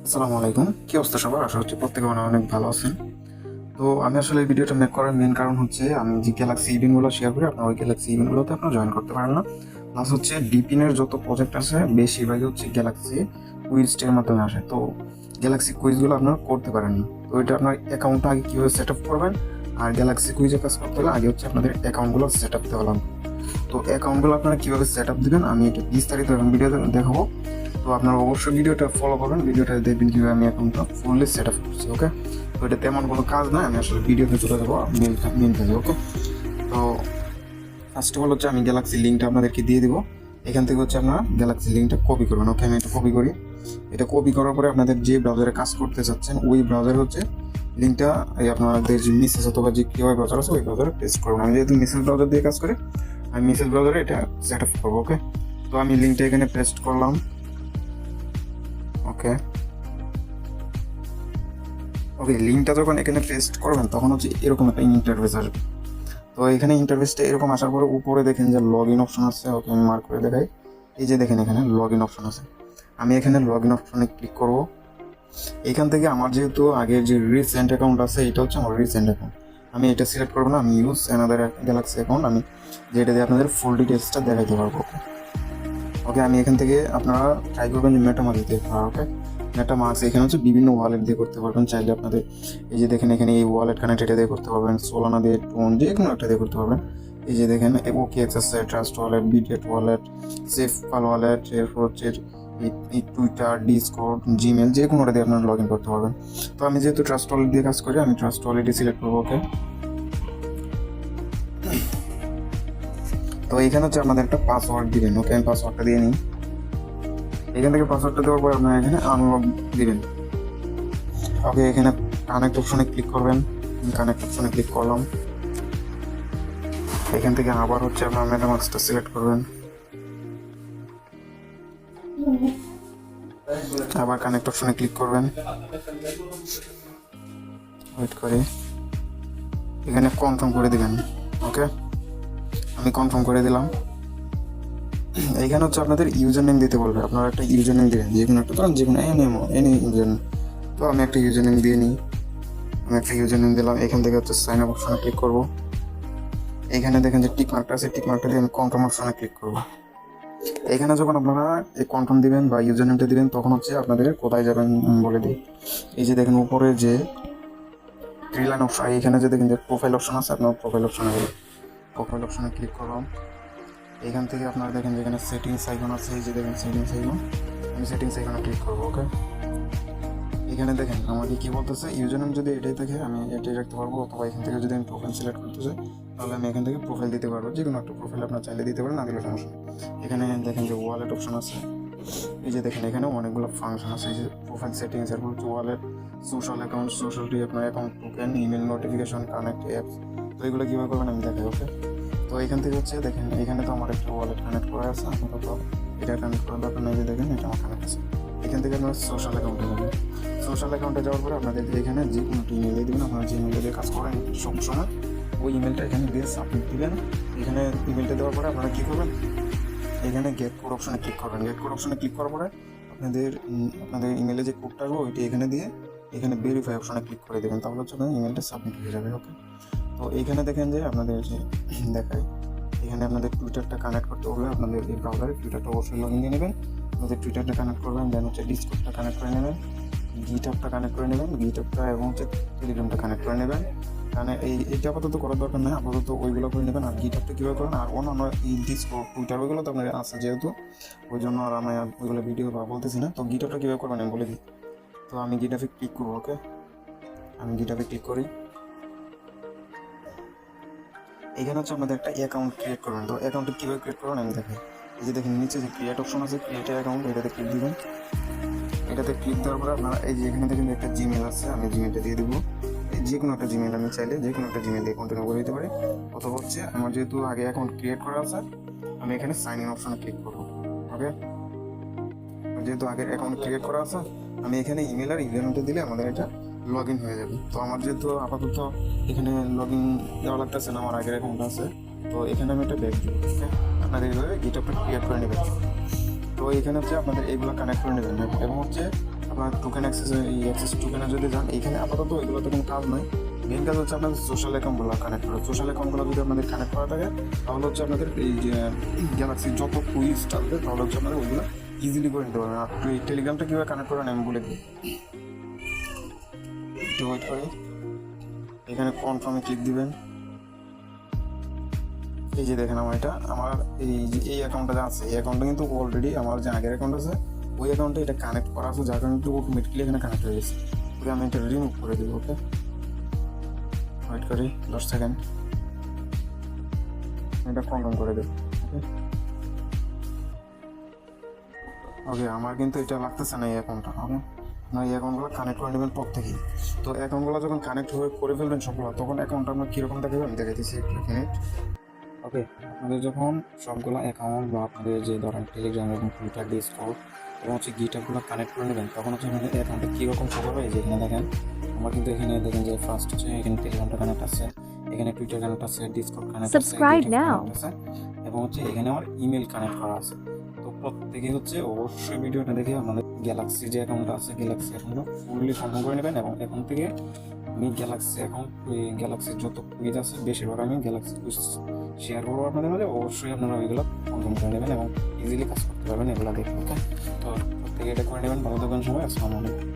আসসালামু আলাইকুম। কি অবস্থা সবার? আশা করছি প্রত্যেকে অনেক ভালো আছেন। তো আমি আসলে এই ভিডিওটা মেক করার মেইন কারণ হচ্ছে আমি যে গ্যালাক্সি ইভেন্টগুলো শেয়ার করি আপনার ওই গ্যালাক্সি ইভেন্টগুলোতে আপনারা জয়েন করতে পারেন না। প্লাস হচ্ছে ডিপিনের যত প্রজেক্ট আছে বেশিরভাগই হচ্ছে গ্যালাক্সি কুইজটের মাধ্যমে আসে। তো গ্যালাক্সি কুইজগুলো আপনারা করতে পারেন না। তো এটা আপনার অ্যাকাউন্টটা আগে কীভাবে সেট আপ করবেন, আর গ্যালাক্সি কুইজে কাজ করতে হলে আগে হচ্ছে আপনাদের অ্যাকাউন্টগুলো সেট আপ দেওয়া লাগবে। তো অ্যাকাউন্টগুলো আপনারা কীভাবে সেট আপ দেবেন আমি এটা বিস্তারিত এখন ভিডিওতে দেখাবো। তো আপনারা অবশ্যই ভিডিওটা ফলো করবেন, ভিডিওটা দেখবেন কীভাবে আমি অ্যাকাউন্টটা ফুললি সেট আপ করছি। ওকে, তো এটা তেমন কোনো কাজ নয়, আমি আসলে ভিডিওতে চলে যাবো মেন কাজে। ওকে, তো ফার্স্ট অফ অল হচ্ছে আমি গ্যালাক্সি লিঙ্কটা আপনাদেরকে দিয়ে দিব। এখান থেকে হচ্ছে আপনারা গ্যালাক্সি লিঙ্কটা কপি করবেন। ওকে, আমি এটা কপি করি। এটা কপি করার পরে আপনাদের যে ব্রাউজারে কাজ করতে চাচ্ছেন ওই ব্রাউজারে হচ্ছে লিঙ্কটা এই আপনাদের যে মিসেস অথবা যে কিউআই ব্রাউজার আছে ওই ব্রাউজারে পেস্ট করবেন। আমি যেহেতু মিসেস ব্রাউজার দিয়ে কাজ করি, আমি মিসেস ব্রাউজারে এটা সেট আপ করবো। ওকে, তো আমি লিঙ্কটা এখানে পেস্ট করলাম। ওকে ওকে লিঙ্কটা যখন এখানে পেস্ট করবেন তখন হচ্ছে এরকম একটা ইন্টারফেস আসবে। তো এখানে ইন্টারফেসটা এরকম আসার পরে উপরে দেখেন যে লগ ইন অপশন আছে। ওকে, আমি মার্ক করে দেখাই। এই যে দেখেন এখানে লগ ইন অপশন আছে, আমি এখানে লগ ইন অপশনে ক্লিক করব। এখান থেকে আমার যেহেতু আগের যে রিসেন্ট অ্যাকাউন্ট আছে এটা হচ্ছে আমার রিসেন্ট অ্যাকাউন্ট, আমি এটা সিলেক্ট করবো না। আমি ইউজ অ্যানাদার গ্যালাক্সি অ্যাকাউন্ট, আমি যেটা দিয়ে আপনাদের ফুল ডিটেলসটা দেখাইতে পারবো। ওকে ওকে আমি এখান থেকে আপনারা ট্রাই করবেন যে মেটামাস্ক দিতে পারেন। ওকে, মেটামাস্ক এখানে হচ্ছে বিভিন্ন ওয়ালেট দিয়ে করতে পারবেন চাইলে আপনাদের। এই যে দেখেন এখানে এই ওয়ালেট কানেক্ট এটা দিয়ে করতে পারবেন, সোলানা দিয়ে, টোন, যে কোনো একটা দিয়ে করতে পারবেন। এই যে দেখেন ওকে আছে, ট্রাস্ট ওয়ালেট, বিটেট ওয়ালেট, সেফপাল ওয়ালেট, এরপর হচ্ছে টুইটার, ডিসকর্ড, জিমেল, যে কোনোটা দিয়ে আপনারা লগ ইন করতে পারবেন। তো আমি যেহেতু ট্রাস্ট ওয়ালেট দিয়ে কাজ করি আমি ট্রাস্ট ওয়ালেটই সিলেক্ট করবো। ওকে, তো এখানে হচ্ছে আপনাদের একটা পাসওয়ার্ড দিবেন। ওকে, আমি পাসওয়ার্ডটা দিয়ে নিই। এখান থেকে পাসওয়ার্ডটা দেওয়ার পর আপনারা এখানে আনলক দিবেন। ওকে, এখানে কানেক্ট অপশনে ক্লিক করবেন। কানেক্ট অপশনে ক্লিক করলাম। এখান থেকে আবার হচ্ছে আপনার মেটামাস্কটা সিলেক্ট করবেন, আবার কানেক্ট অপশনে ক্লিক করবেন। ওয়েট করে এখানে কনফার্ম করে দিবেন। ওকে, আমি কনফার্ম করে দিলাম। এইখানে হচ্ছে আপনাদের ইউজার নেম দিতে বলবে, আপনারা একটা ইউজার নেম দেবেন, যে কোনো একটা, ধরুন যে কোনো এনি ইউজার নেম। তো আমি একটা ইউজার নেম দিয়ে নিই। আমি একটা ইউজার নেম দিলাম। এখান থেকে হচ্ছে সাইন আপ অপশনে ক্লিক করবো। এখানে দেখেন যে টিক মার্কটা আছে, টিক মার্কটা দিয়ে আমি কনফার্ম অপশনে ক্লিক করবো। এখানে যখন আপনারা এই কনফার্ম দিবেন বা ইউজার নেমটা দিবেন তখন হচ্ছে আপনাদের কোথায় যাবেন বলে দিই। এই যে দেখেন উপরে যে থ্রি লাইন অপশন, এখানে যে দেখেন যে প্রোফাইল অপশন আছে, আপনার প্রোফাইল অপশনে যাবেন। প্রোফাইল অপশনে ক্লিক করলাম। এখান থেকে আপনারা দেখেন যেখানে সেটিংস আইকন আছে, এই যে দেখেন সেটিংস আইকন, আমি সেটিংস আইকনে ক্লিক করবো। ওকে, এখানে দেখেন আমাকে কি বলতেছে, ইউজার নেম যদি এটাই থাকে আমি এটাই রাখতে পারবো, অথবা এখান থেকে যদি আমি প্রোফাইল সিলেক্ট করতে চাই তাহলে আমি এখান থেকে প্রোফাইল দিতে পারবো। যে কোনো একটা প্রোফাইল আপনার চাইলে দিতে পারেন, না দিলে সমস্যা নেই। এখানে দেখেন যে ওয়ালেট অপশন আছে। এই যে দেখেন এখানে অনেকগুলো ফাংশন আছে। এই যে প্রোফাইল সেটিংস, এরপর হচ্ছে ওয়ালেট, সোশ্যাল অ্যাকাউন্ট, সোশ্যালটি, আপনার account token, email notification, connect apps. তো এগুলো কীভাবে করবেন আমি দেখাই। ওকে, তো এখান থেকে হচ্ছে দেখেন এখানে তো আমার একটা ওয়ালেট কানেক্ট করা আছে, আপাতত এটা কানেক্ট করার দরকার নেই। যে দেখেন এটা আমার কানেক্ট আছে। এখান থেকে আপনার সোশ্যাল অ্যাকাউন্টে যাবেন। সোশ্যাল অ্যাকাউন্টে যাওয়ার পরে আপনাদের এখানে যে কোনো একটা ইমেল দিয়ে দেবেন, আপনারা যে ইমেল দিয়ে কাজ করেন সবসময় ওই ইমেলটা এখানে দিয়ে সাবমিট দিবেন। এখানে ইমেলটা দেওয়ার পরে আপনারা কী করবেন, এখানে গেট কোড অপশনে ক্লিক করবেন। গেট কোড অপশনে ক্লিক করার পরে আপনাদের ইমেলে যে কোডটা আসবে ওইটি এখানে দিয়ে এখানে ভেরিফাই অপশনে ক্লিক করে দেবেন, তাহলে হচ্ছে আপনার ইমেলটা সাবমিট হয়ে যাবে। ওকে, তো এইখানে দেখেন যে আপনাদের যে দেখায় এখানে আপনাদের টুইটারটা কানেক্ট করতে হবে। আপনাদের এই ব্রাউজারে টুইটারটা অবশ্যই লগ ইন দিয়ে নেবেন। আপনাদের টুইটারটা কানেক্ট করবেন, দেন হচ্ছে ডিসকর্ডটা কানেক্ট করে নেবেন, গিটহাবটা কানেক্ট করে নেবেন, গিটহাবটা এবং হচ্ছে টেলিগ্রামটা কানেক্ট করে নেবেন। মানে এইটা আপাতত করার দরকার নেই, আপাতত ওইগুলো করে নেবেন। আর গিটহাবটা কীভাবে করেন আর অন্যান্য এই ডিসকর্ড, টুইটার ওইগুলো তো আপনার আছে যেহেতু, ওই জন্য আর আমি ওইগুলো ভিডিও বা বলতেছি না। তো গিটহাবটা কীভাবে করবেন আমি বলে দিই। তো আমি গিটহাবে ক্লিক করবো। ওকে, আমি গিটহাবে ক্লিক করি। এখানে হচ্ছে আমাদের একটা অ্যাকাউন্ট ক্রিয়েট করবেন। তো অ্যাকাউন্টটা কীভাবে ক্রিয়েট করবেন আমি দেখাই। এই যে দেখেন নিচে যে ক্রিয়েট অপশন আছে, ক্রিয়েট অ্যাকাউন্ট, এটাতে ক্লিক দিবেন। এটাতে ক্লিক দেওয়ার পরে আপনারা এই যে এখানে দেখেন একটা জিমেল আছে, আমি জিমেলটা দিয়ে দেবো। যে কোনো একটা জিমেল আমি চাইলে যে কোনো একটা জিমেল দিয়ে কন্টিনিউ করে দিতে পারি, অথবা হচ্ছে আমার যেহেতু আগে অ্যাকাউন্ট ক্রিয়েট করা আছে আমি এখানে সাইন ইন অপশনে ক্লিক করবো। ওকে, যেহেতু আগের অ্যাকাউন্ট ক্রিয়েট করা আছে আমি এখানে ইমেল আর ইউজারনেমটা দিলে আমাদের এটা লগ ইন হয়ে যাবে। তো আমার যেহেতু আপাতত এখানে লগ ইন দেওয়া লাগতেছে না, আমার আগের অ্যাকাউন্ট আছে, তো এখানে আমি একটা ব্যাক দিব। ওকে, আপনাদের এইভাবে গিটহাবটা ক্রিয়েট করে নেবেন। তো এখানে হচ্ছে আপনাদের এইগুলো কানেক্ট করে নেবেন এবং হচ্ছে আপনার টোকেন অ্যাক্সেসে এই অ্যাক্সেস টোকেনে যদি যান, এইখানে আপাতত এগুলোতে কোনো কাজ নয়। মেন কাজ হচ্ছে আপনাদের সোশ্যাল অ্যাকাউন্টগুলো কানেক্ট করা। সোশ্যাল অ্যাকাউন্টগুলো যদি আপনাদের কানেক্ট করা থাকে তাহলে হচ্ছে আপনাদের এই যে গ্যালাক্সির যত কুইজ আসবে তাহলে হচ্ছে আপনারা ওইগুলো ইজিলি করে নিতে পারবেন। আপনি এই টেলিগ্রামটা কীভাবে কানেক্ট করেন আমি বলে দিই, একটু ওয়েট করে। এখানে কনফার্মে ক্লিক দিবেন। এই যে দেখেন আমার এই যে এই অ্যাকাউন্টটা আছে, এই অ্যাকাউন্টটা কিন্তু অলরেডি আমার যে আগের অ্যাকাউন্ট আছে ওই অ্যাকাউন্টে এটা কানেক্ট করা আছে, যার কারণে অটোমেটিকলি এখানে কানেক্ট হয়ে গেছে। ওকে আমি এটা রিমুভ করে দেবো। ওকে ওয়েট করি 10 সেকেন্ড, এটা কনফার্ম করে দেবো। ওকে ওকে আমার কিন্তু এটা লাগতেছে না এই অ্যাকাউন্টটা। ওকে আপনার এই অ্যাকাউন্টগুলো কানেক্ট করে নেবেন প্রত্যেকেই। তো অ্যাকাউন্টগুলো যখন কানেক্ট হয়ে করে ফেলবেন সবগুলো, তখন অ্যাকাউন্টটা আপনার কীরকম দেখাবে আমি দেখাইতেছি একটু মিনিট। ওকে আপনাদের যখন সবগুলো অ্যাকাউন্ট বা আপনাদের যে ধরেন টেলিগ্রাম এবং টুইটার, ডিসকর্ড এবং হচ্ছে গিটহাবগুলো কানেক্ট করে নেবেন, তখন হচ্ছে আপনাদের অ্যাকাউন্টে কীরকম খবর হয় যে এখানে দেখেন। আমার কিন্তু এখানে দেখেন যে ফার্স্ট হচ্ছে এখানে টেলিগ্রামটা কানেক্ট আছে, এখানে টুইটার কানেক্ট আছে, ডিসকর্ড কানেক্ট আছে, Subscribe গিটহাব now. কানেক্ট আছে এবং হচ্ছে এখানে আমার ইমেল কানেক্ট করা আছে। তো প্রত্যেকে হচ্ছে অবশ্যই ভিডিওটা দেখে আপনাদের গ্যালাক্সি যে অ্যাকাউন্টটা আছে গ্যালাক্সি অ্যাকাউন্টটা ফুললি কনফার্ম করে নেবেন। এবং এখন থেকে আমি গ্যালাক্সি অ্যাকাউন্ট, গ্যালাক্সির যত কুইজ আছে বেশিরভাগ আমি গ্যালাক্সি কুইজ শেয়ার করবো আপনাদের মধ্যে। অবশ্যই আপনারা ওইগুলো কনফার্ম করে নেবেন এবং ইজিলি কাজ করতে পারবেন এগুলো দেখে। ওকে তো প্রত্যেকে এটা করে নেবেন। ভালো থাকবেন সবাই। আসসালামু আলাইকুম।